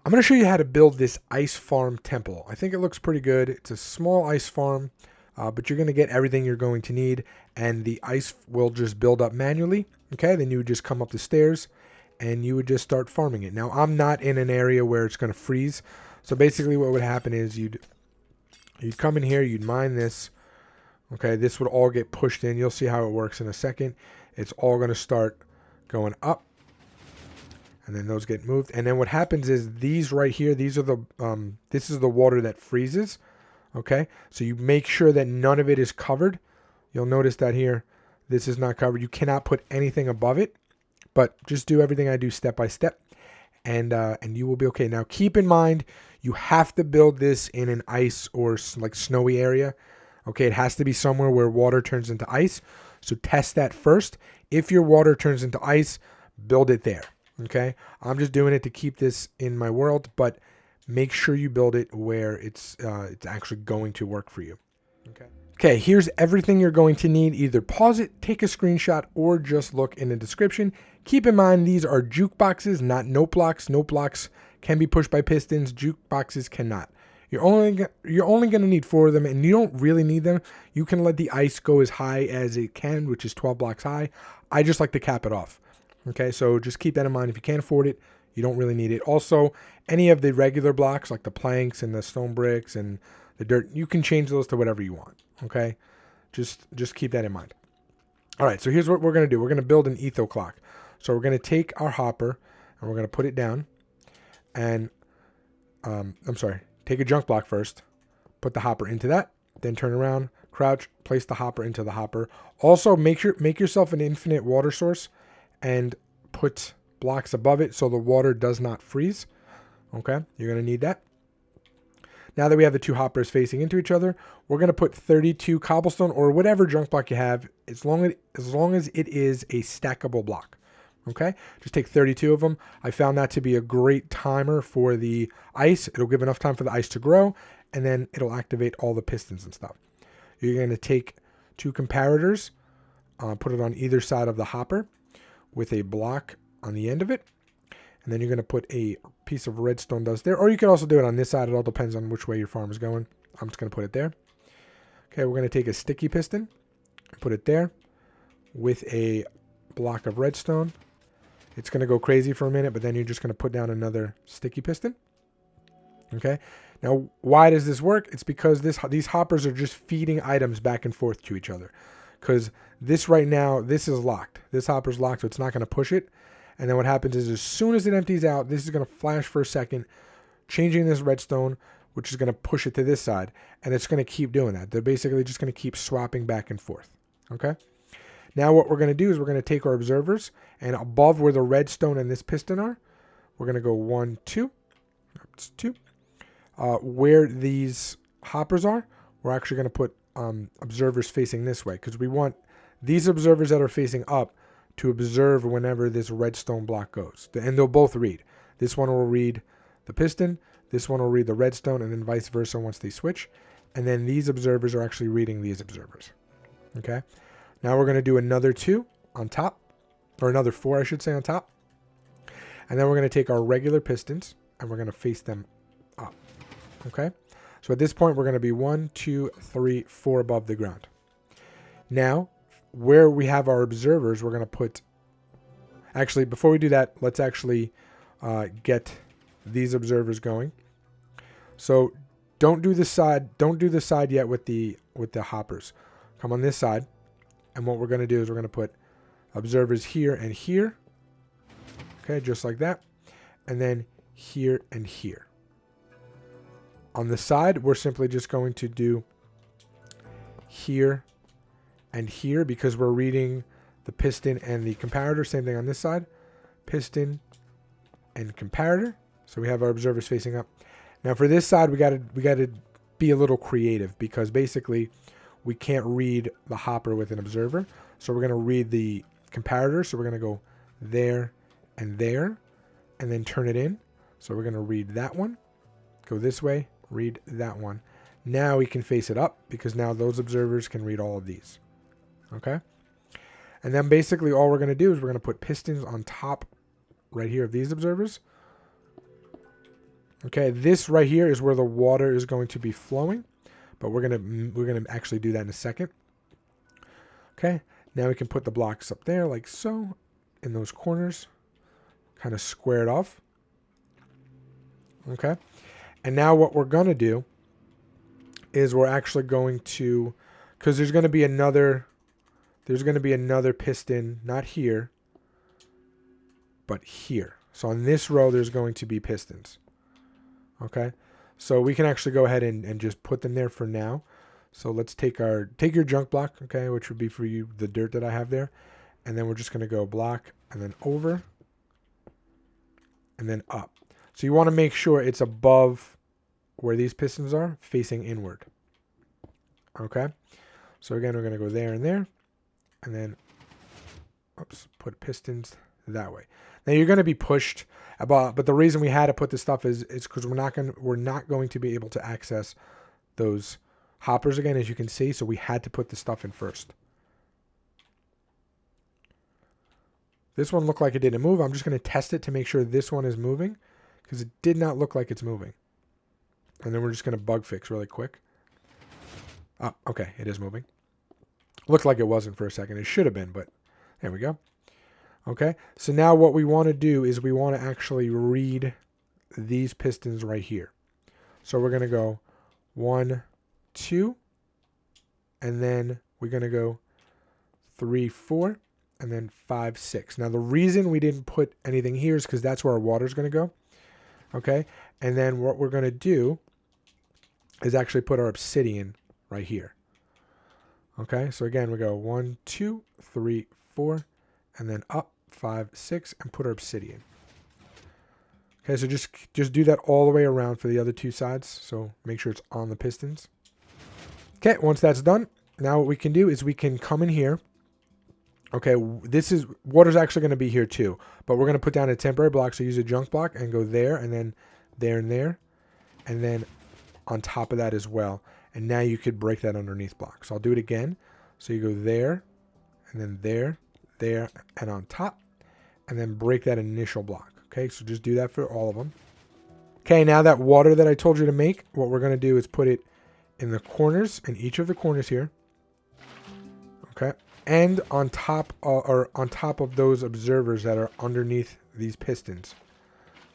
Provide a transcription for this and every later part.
I'm going to show you how to build this ice farm temple. I think it looks pretty good. It's a small ice farm, but you're going to get everything you're going to need, and the ice will just build up manually. Okay, then you would just come up the stairs, and you would just start farming it. Now, I'm not in an area where it's going to freeze, so basically what would happen is you'd come in here, you'd mine this. Okay, this would all get pushed in. You'll see how it works in a second. It's all going to start going up. And then those get moved. And then what happens is these right here, these are the, this is the water that freezes. Okay. So you make sure that none of it is covered. You'll notice that here, this is not covered. You cannot put anything above it, but just do everything I do step by step, and you will be okay. Now keep in mind, you have to build this in an ice or like snowy area. Okay. It has to be somewhere where water turns into ice. So test that first. If your water turns into ice, build it there. Okay, I'm just doing it to keep this in my world, but make sure you build it where it's actually going to work for you. Okay, here's everything you're going to need. Either pause it, take a screenshot, or just look in the description. Keep in mind, these are jukeboxes, not note blocks. Note blocks can be pushed by pistons. Jukeboxes cannot. You're only going to need 4 of them, and you don't really need them. You can let the ice go as high as it can, which is 12 blocks high. I just like to cap it off. Okay, so just keep that in mind. If you can't afford it, you don't really need it. Also, any of the regular blocks, like the planks and the stone bricks and the dirt, you can change those to whatever you want. Okay, just keep that in mind. All right, so here's what we're going to do. We're going to build an etho clock. So we're going to take our hopper and we're going to put it down. And, take a junk block first. Put the hopper into that. Then turn around, crouch, place the hopper into the hopper. Also, make yourself an infinite water source and put blocks above it so the water does not freeze. Okay, you're going to need that. Now that we have the 2 hoppers facing into each other, we're going to put 32 cobblestone or whatever junk block you have, as long as it is a stackable block. Okay, just take 32 of them. I found that to be a great timer for the ice. It'll give enough time for the ice to grow, and then it'll activate all the pistons and stuff. You're going to take 2 comparators, put it on either side of the hopper with a block on the end of it. And then you're going to put a piece of redstone dust there. Or you can also do it on this side. It all depends on which way your farm is going. I'm just going to put it there. Okay, we're going to take a sticky piston and put it there with a block of redstone. It's going to go crazy for a minute, but then you're just going to put down another sticky piston. Okay, now why does this work? It's because these hoppers are just feeding items back and forth to each other. Because this right now, this is locked. This hopper's locked, so it's not going to push it. And then what happens is as soon as it empties out, this is going to flash for a second, changing this redstone, which is going to push it to this side. And it's going to keep doing that. They're basically just going to keep swapping back and forth. Okay? Now what we're going to do is we're going to take our observers, and above where the redstone and this piston are, we're going to go 1, 2. That's 2. Where these hoppers are, we're actually going to put observers facing this way, because we want these observers that are facing up to observe whenever this redstone block goes, and they'll both read. This one will read the piston, this one will read the redstone, and then vice versa once they switch. And then these observers are actually reading these observers. Okay, now we're going to do another 2 on top, or another 4 I should say on top, and then we're going to take our regular pistons and we're going to face them up. Okay, so at this point, we're going to be 1, 2, 3, 4 above the ground. Now, where we have our observers, we're going to put... Actually, before we do that, let's actually get these observers going. So don't do the side yet with the hoppers. Come on this side, and what we're going to do is we're going to put observers here and here. Okay, just like that, and then here and here. On the side, we're simply just going to do here and here because we're reading the piston and the comparator. Same thing on this side, piston and comparator. So we have our observers facing up. Now for this side, we got to be a little creative because basically we can't read the hopper with an observer. So we're going to read the comparator. So we're going to go there and there, and then turn it in. So we're going to read that one, go this way, read that one. Now we can face it up because now those observers can read all of these. Okay. And then basically all we're going to do is we're going to put pistons on top right here of these observers. Okay, this right here is where the water is going to be flowing, but we're gonna actually do that in a second. Okay, now we can put the blocks up there like so, in those corners, kind of square it off. Okay, and now what we're gonna do is we're actually going to, because there's gonna be another piston, not here, but here. So on this row, there's going to be pistons. Okay, so we can actually go ahead and just put them there for now. So let's take your junk block, okay, which would be for you the dirt that I have there, and then we're just gonna go block and then over and then up. So you want to make sure it's above where these pistons are, facing inward. Okay, so again, we're gonna go there and there, and then put pistons that way. Now you're going to be pushed about, but the reason we had to put this stuff is because we're not going to be able to access those hoppers again, as you can see. So we had to put the stuff in first. This one looked like it didn't move. I'm just going to test it to make sure this one is moving, because it did not look like it's moving. And then we're just going to bug fix really quick. Oh, okay, it is moving. Looked like it wasn't for a second. It should have been, but there we go. Okay, so now what we want to do is we want to actually read these pistons right here. So we're going to go 1, 2, and then we're going to go 3, 4, and then 5, 6. Now the reason we didn't put anything here is because that's where our water is going to go. Okay, and then what we're going to do is actually put our obsidian right here. Okay, so again, we go 1, 2, 3, 4, and then up 5, 6, and put our obsidian. Okay, so just do that all the way around for the other two sides. So make sure it's on the pistons. Okay, once that's done, now what we can do is we can come in here. Okay, water's actually going to be here too, but we're going to put down a temporary block. So use a junk block and go there, and then there and there, and then on top of that as well. And now you could break that underneath block. So I'll do it again. So you go there, and then there, there, and on top, and then break that initial block. Okay, so just do that for all of them. Okay, now that water that I told you to make, what we're going to do is put it in the corners, in each of the corners here. Okay, and on top of those observers that are underneath these pistons.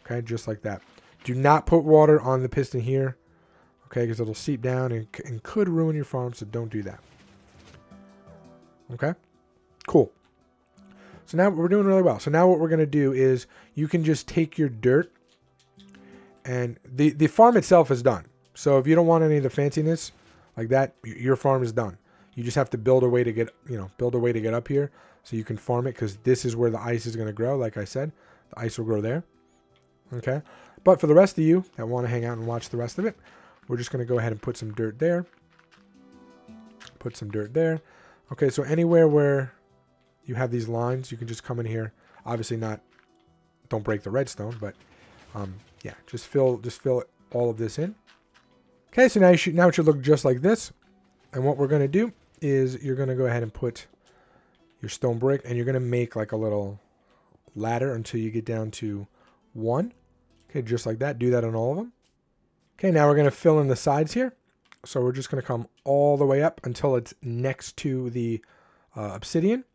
Okay, just like that. Do not put water on the piston here. Okay, because it'll seep down and could ruin your farm, so don't do that. Okay, cool. So now we're doing really well. So now what we're going to do is you can just take your dirt, and the farm itself is done. So if you don't want any of the fanciness like that, your farm is done. You just have to build a way to get up here so you can farm it, because this is where the ice is going to grow. Like I said, the ice will grow there. Okay, but for the rest of you that want to hang out and watch the rest of it, we're just going to go ahead and put some dirt there. Put some dirt there. Okay, so anywhere where you have these lines, you can just come in here. Obviously don't break the redstone, but yeah, just fill all of this in. Okay, so now it should look just like this. And what we're going to do is you're going to go ahead and put your stone brick, and you're going to make like a little ladder until you get down to 1. Okay, just like that. Do that on all of them. Okay, now we're going to fill in the sides here. So we're just going to come all the way up until it's next to the obsidian.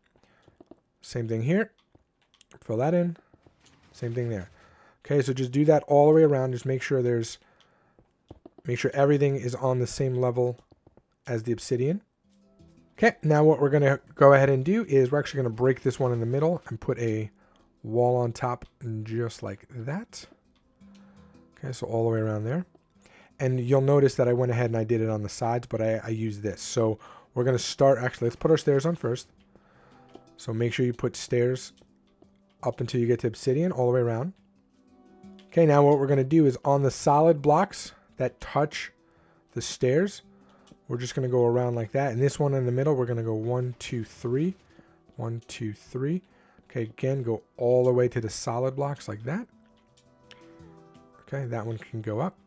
Same thing here. Fill that in. Same thing there. Okay, so just do that all the way around. Just make sure everything is on the same level as the obsidian. Okay, now what we're going to go ahead and do is we're actually going to break this one in the middle and put a wall on top just like that. Okay, so all the way around there. And you'll notice that I went ahead and I did it on the sides, but I used this. So we're going to start, actually, let's put our stairs on first. So make sure you put stairs up until you get to obsidian all the way around. Okay, now what we're going to do is on the solid blocks that touch the stairs, we're just going to go around like that. And this one in the middle, we're going to go 1, 2, 3. 1, 2, 3. Okay, again, go all the way to the solid blocks like that. Okay, that one can go up.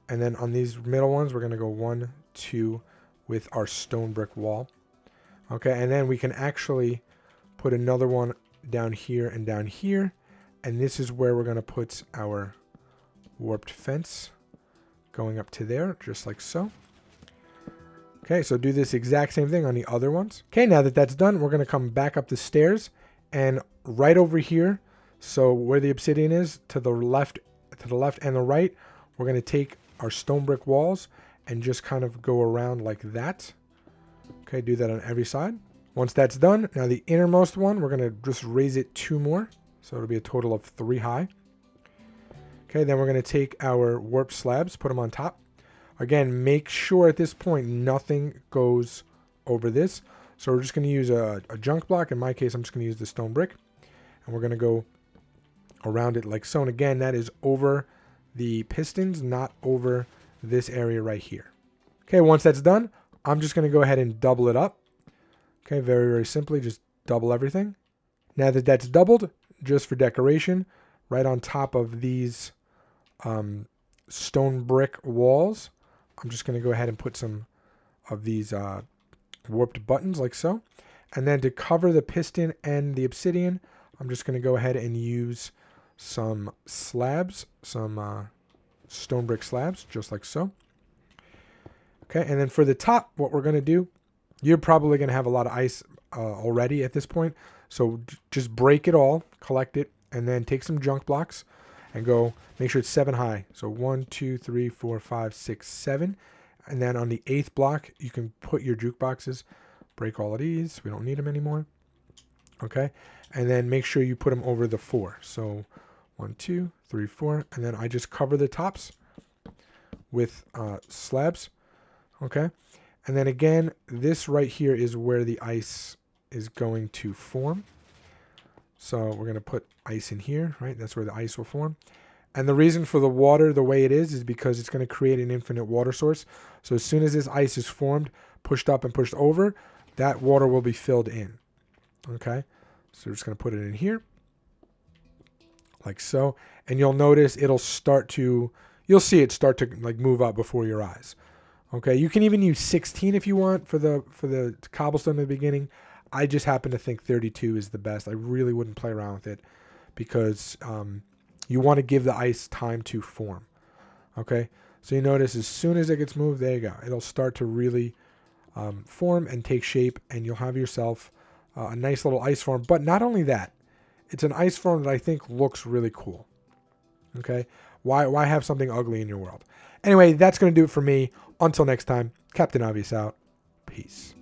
And then on these middle ones, we're going to go 1, 2 with our stone brick wall. Okay, and then we can actually put another one down here and down here. And this is where we're going to put our warped fence going up to there, just like so. Okay, so do this exact same thing on the other ones. Okay, now that that's done, we're going to come back up the stairs, and right over here, so where the obsidian is, to the left and the right, we're going to take our stone brick walls and just kind of go around like that. Okay, do that on every side. Once that's done, now the innermost one, we're going to just raise it 2 more. So it'll be a total of 3 high. Okay, then we're going to take our warp slabs, put them on top. Again, make sure at this point nothing goes over this. So we're just going to use a junk block. In my case, I'm just going to use the stone brick. And we're going to go around it like so. And again, that is over the pistons, not over this area right here. Okay, once that's done, I'm just going to go ahead and double it up. Okay, very, very simply, just double everything. Now that that's doubled, just for decoration, right on top of these stone brick walls, I'm just going to go ahead and put some of these warped buttons like so. And then to cover the piston and the obsidian, I'm just going to go ahead and use some slabs, some stone brick slabs, just like so. Okay, and then for the top, what we're going to do, you're probably going to have a lot of ice already at this point. So just break it all, collect it, and then take some junk blocks and go make sure it's 7 high. So 1, 2, 3, 4, 5, 6, 7. And then on the 8th block, you can put your jukeboxes. Break all of these. We don't need them anymore. Okay. And then make sure you put them over the 4. So 1, 2, 3, 4. And then I just cover the tops with slabs. Okay. And then again, this right here is where the ice is going to form. So we're going to put ice in here, right? That's where the ice will form. And the reason for the water the way it is because it's going to create an infinite water source. So as soon as this ice is formed, pushed up and pushed over, that water will be filled in. Okay? So we're just going to put it in here. Like so. And you'll notice it'll start to, you'll see it start to like move up before your eyes. Okay? You can even use 16 if you want for the cobblestone in the beginning. I just happen to think 32 is the best. I really wouldn't play around with it because you want to give the ice time to form. Okay, so you notice as soon as it gets moved, there you go. It'll start to really form and take shape, and you'll have yourself a nice little ice form. But not only that, it's an ice form that I think looks really cool. Okay, why have something ugly in your world? Anyway, that's going to do it for me. Until next time, Captain Obvious out. Peace.